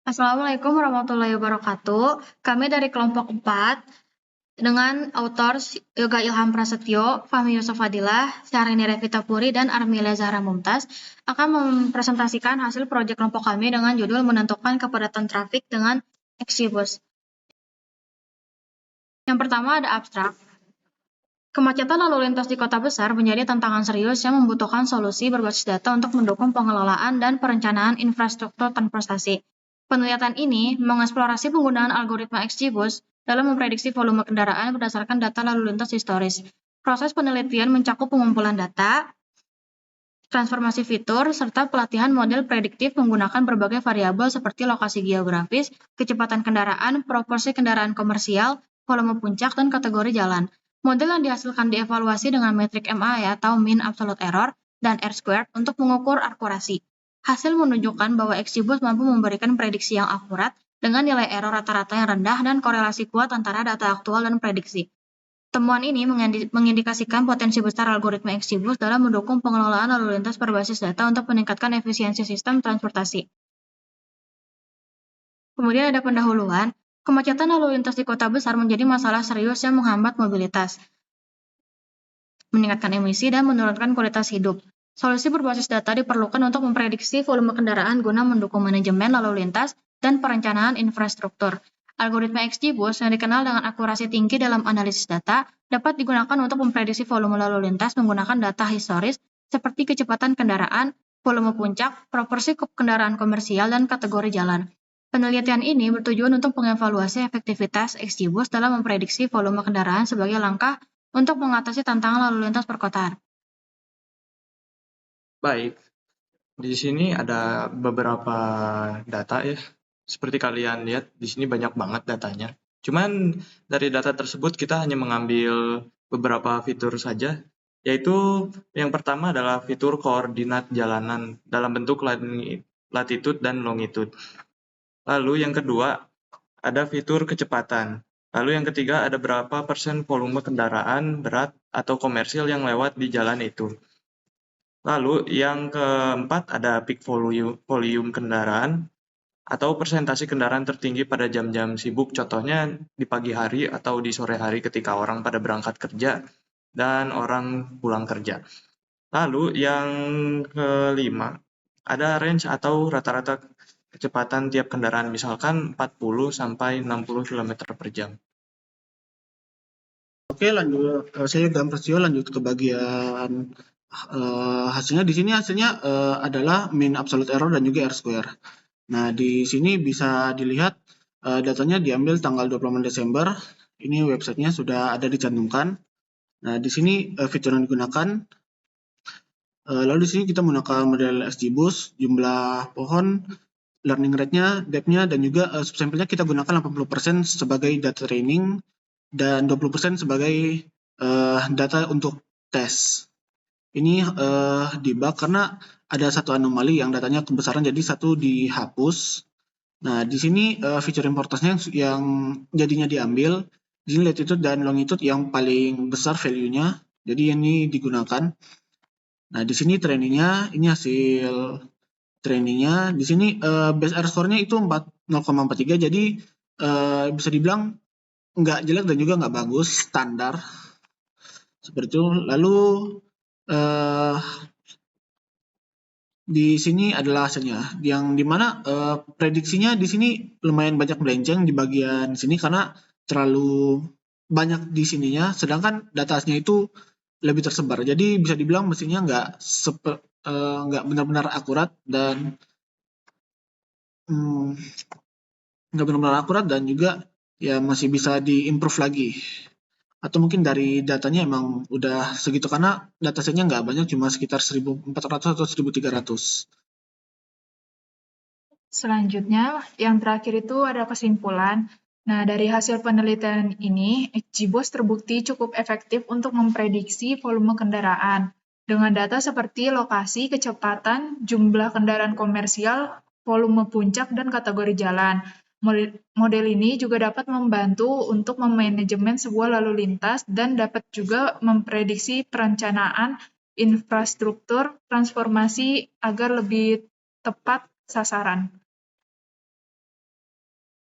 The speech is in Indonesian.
Assalamualaikum warahmatullahi wabarakatuh. Kami dari kelompok 4 dengan autor Yoga Ilham Prasetyo, Fahmi Yusuf Fadilah, Syahrini Revita Puri, dan Armila Zahra Mumtaz akan mempresentasikan hasil proyek kelompok kami dengan judul menentukan kepadatan trafik dengan XGBus. Yang pertama ada abstrak. Kemacetan lalu lintas di kota besar menjadi tantangan serius yang membutuhkan solusi berbasis data untuk mendukung pengelolaan dan perencanaan infrastruktur transportasi. Penelitian ini mengeksplorasi penggunaan algoritma XGBus dalam memprediksi volume kendaraan berdasarkan data lalu lintas historis. Proses penelitian mencakup pengumpulan data, transformasi fitur, serta pelatihan model prediktif menggunakan berbagai variabel seperti lokasi geografis, kecepatan kendaraan, proporsi kendaraan komersial, volume puncak, dan kategori jalan. Model yang dihasilkan dievaluasi dengan metrik MAE atau Mean Absolute Error dan R-squared untuk mengukur akurasi. Hasil menunjukkan bahwa XGBus mampu memberikan prediksi yang akurat dengan nilai error rata-rata yang rendah dan korelasi kuat antara data aktual dan prediksi. Temuan ini mengindikasikan potensi besar algoritma XGBus dalam mendukung pengelolaan lalu lintas berbasis data untuk meningkatkan efisiensi sistem transportasi. Kemudian ada pendahuluan. Kemacetan lalu lintas di kota besar menjadi masalah serius yang menghambat mobilitas, meningkatkan emisi, dan menurunkan kualitas hidup. Solusi berbasis data diperlukan untuk memprediksi volume kendaraan guna mendukung manajemen lalu lintas dan perencanaan infrastruktur. Algoritma XGBus yang dikenal dengan akurasi tinggi dalam analisis data dapat digunakan untuk memprediksi volume lalu lintas menggunakan data historis seperti kecepatan kendaraan, volume puncak, proporsi kendaraan komersial, dan kategori jalan. Penelitian ini bertujuan untuk mengevaluasi efektivitas XGBus dalam memprediksi volume kendaraan sebagai langkah untuk mengatasi tantangan lalu lintas perkotaan. Baik, di sini ada beberapa data ya. Seperti kalian lihat, di sini banyak banget datanya. Cuman dari data tersebut kita hanya mengambil beberapa fitur saja, yaitu yang pertama adalah fitur koordinat jalanan dalam bentuk latitude dan longitude. Lalu yang kedua ada fitur kecepatan. Lalu yang ketiga ada berapa persen volume kendaraan berat atau komersil yang lewat di jalan itu. Lalu yang keempat ada peak volume kendaraan atau persentase kendaraan tertinggi pada jam-jam sibuk, contohnya di pagi hari atau di sore hari ketika orang pada berangkat kerja dan orang pulang kerja. Lalu yang kelima ada range atau rata-rata kecepatan tiap kendaraan, misalkan 40 sampai 60 km per jam. Oke, lanjut. Saya Yoga Prasetyo lanjut ke bagian hasilnya. Di sini hasilnya adalah mean absolute error dan juga R-square. Nah, di sini bisa dilihat datanya diambil tanggal 26 Desember. Ini websitenya sudah ada dicantumkan. Nah, di sini fitur yang digunakan. Lalu di sini kita menggunakan model XGBus, jumlah pohon, learning rate-nya, depth-nya, dan juga subsample-nya kita gunakan 80% sebagai data training dan 20% sebagai data untuk tes. Ini debug karena ada satu anomali yang datanya kebesaran jadi satu dihapus. Nah, di sini feature importance-nya yang jadinya diambil, di sini latitude dan longitude yang paling besar value-nya, jadi ini digunakan. Nah, di sini trainingnya, ini hasil trainingnya. Di sini base R score-nya itu 0,43, jadi bisa dibilang nggak jelek dan juga nggak bagus, standar. Seperti itu. Lalu di sini adalah hasilnya, yang dimana prediksinya di sini lumayan banyak melenceng di bagian sini karena terlalu banyak di sininya, sedangkan datanya itu lebih tersebar. Jadi bisa dibilang mesinnya nggak benar-benar akurat dan juga ya masih bisa diimprove lagi. Atau mungkin dari datanya emang udah segitu karena datasetnya nggak banyak, cuma sekitar 1.400 atau 1.300. Selanjutnya, yang terakhir itu ada kesimpulan. Nah, dari hasil penelitian ini, XGBus terbukti cukup efektif untuk memprediksi volume kendaraan dengan data seperti lokasi, kecepatan, jumlah kendaraan komersial, volume puncak, dan kategori jalan. Model ini juga dapat membantu untuk memanajemen sebuah lalu lintas dan dapat juga memprediksi perencanaan infrastruktur transformasi agar lebih tepat sasaran.